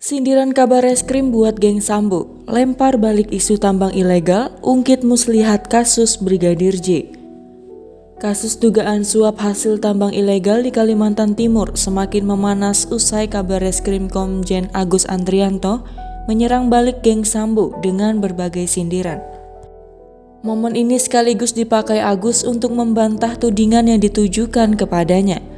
Sindiran kabar reskrim buat geng Sambo, lempar balik isu tambang ilegal, ungkit muslihat kasus Brigadir J. Kasus dugaan suap hasil tambang ilegal di Kalimantan Timur semakin memanas usai kabar reskrim Komjen Agus Andrianto menyerang balik geng Sambo dengan berbagai sindiran. Momen ini sekaligus dipakai Agus untuk membantah tudingan yang ditujukan kepadanya.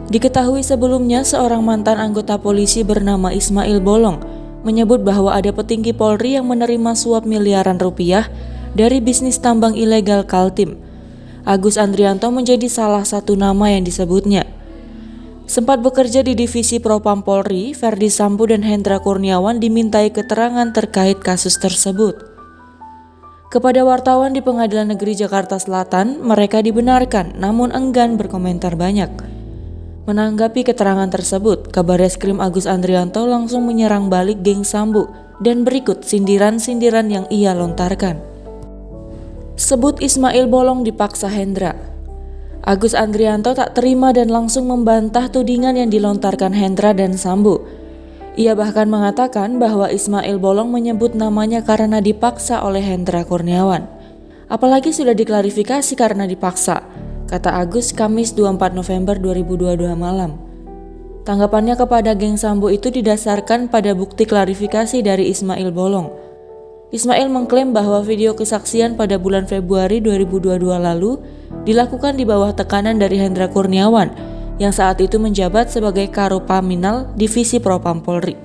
Diketahui sebelumnya seorang mantan anggota polisi bernama Ismail Bolong menyebut bahwa ada petinggi Polri yang menerima suap miliaran rupiah dari bisnis tambang ilegal Kaltim. Agus Andrianto menjadi salah satu nama yang disebutnya. Sempat bekerja di divisi Propam Polri, Ferdi Sambo dan Hendra Kurniawan dimintai keterangan terkait kasus tersebut. Kepada wartawan di Pengadilan Negeri Jakarta Selatan, mereka dibenarkan namun enggan berkomentar banyak. Menanggapi keterangan tersebut, kabar reskrim Agus Andrianto langsung menyerang balik geng Sambo dan berikut sindiran-sindiran yang ia lontarkan. Sebut Ismail Bolong dipaksa Hendra. Agus Andrianto tak terima dan langsung membantah tudingan yang dilontarkan Hendra dan Sambo. Ia bahkan mengatakan bahwa Ismail Bolong menyebut namanya karena dipaksa oleh Hendra Kurniawan. Apalagi sudah diklarifikasi karena dipaksa, kata Agus Kamis 24 November 2022 malam. Tanggapannya kepada geng Sambo itu didasarkan pada bukti klarifikasi dari Ismail Bolong. Ismail mengklaim bahwa video kesaksian pada bulan Februari 2022 lalu dilakukan di bawah tekanan dari Hendra Kurniawan yang saat itu menjabat sebagai Karopaminal Divisi Propam Polri.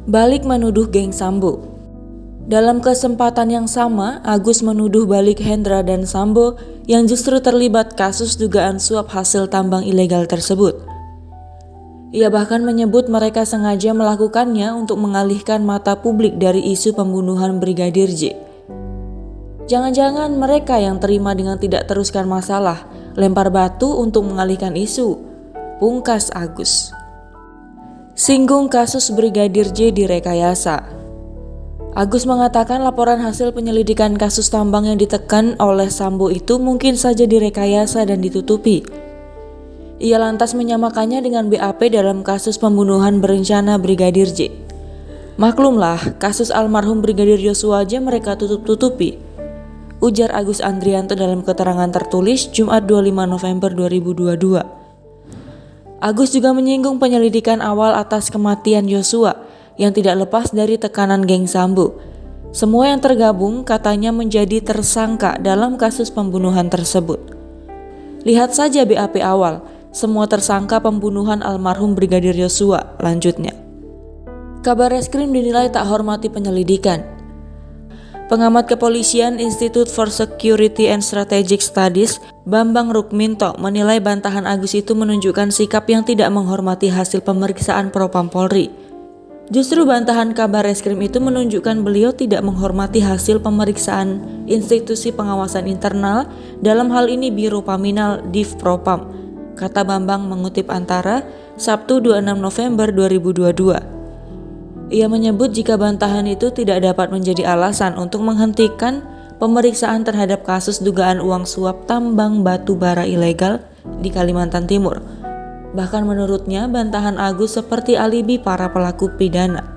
Balik menuduh geng Sambo. Dalam kesempatan yang sama, Agus menuduh balik Hendra dan Sambo yang justru terlibat kasus dugaan suap hasil tambang ilegal tersebut. Ia bahkan menyebut mereka sengaja melakukannya untuk mengalihkan mata publik dari isu pembunuhan Brigadir J. Jangan-jangan mereka yang terima dengan tidak teruskan masalah, lempar batu untuk mengalihkan isu, pungkas Agus. Singgung kasus Brigadir J direkayasa. Agus mengatakan laporan hasil penyelidikan kasus tambang yang ditekan oleh Sambo itu mungkin saja direkayasa dan ditutupi. Ia lantas menyamakannya dengan BAP dalam kasus pembunuhan berencana Brigadir J. Maklumlah, kasus almarhum Brigadir Yosua aja mereka tutup-tutupi, ujar Agus Andrianto dalam keterangan tertulis Jumat 25 November 2022. Agus juga menyinggung penyelidikan awal atas kematian Yosua yang tidak lepas dari tekanan geng Sambo. Semua yang tergabung katanya menjadi tersangka dalam kasus pembunuhan tersebut. Lihat saja BAP awal, semua tersangka pembunuhan almarhum Brigadir Yosua, lanjutnya. Kabar reskrim dinilai tak hormati penyelidikan. Pengamat kepolisian Institute for Security and Strategic Studies, Bambang Rukminto, menilai bantahan Agus itu menunjukkan sikap yang tidak menghormati hasil pemeriksaan Propam Polri. Justru bantahan kabar reskrim itu menunjukkan beliau tidak menghormati hasil pemeriksaan institusi pengawasan internal, dalam hal ini Biro Paminal Div Propam, kata Bambang mengutip Antara, Sabtu 26 November 2022. Ia menyebut jika bantahan itu tidak dapat menjadi alasan untuk menghentikan pemeriksaan terhadap kasus dugaan uang suap tambang batu bara ilegal di Kalimantan Timur. Bahkan menurutnya bantahan Agus seperti alibi para pelaku pidana.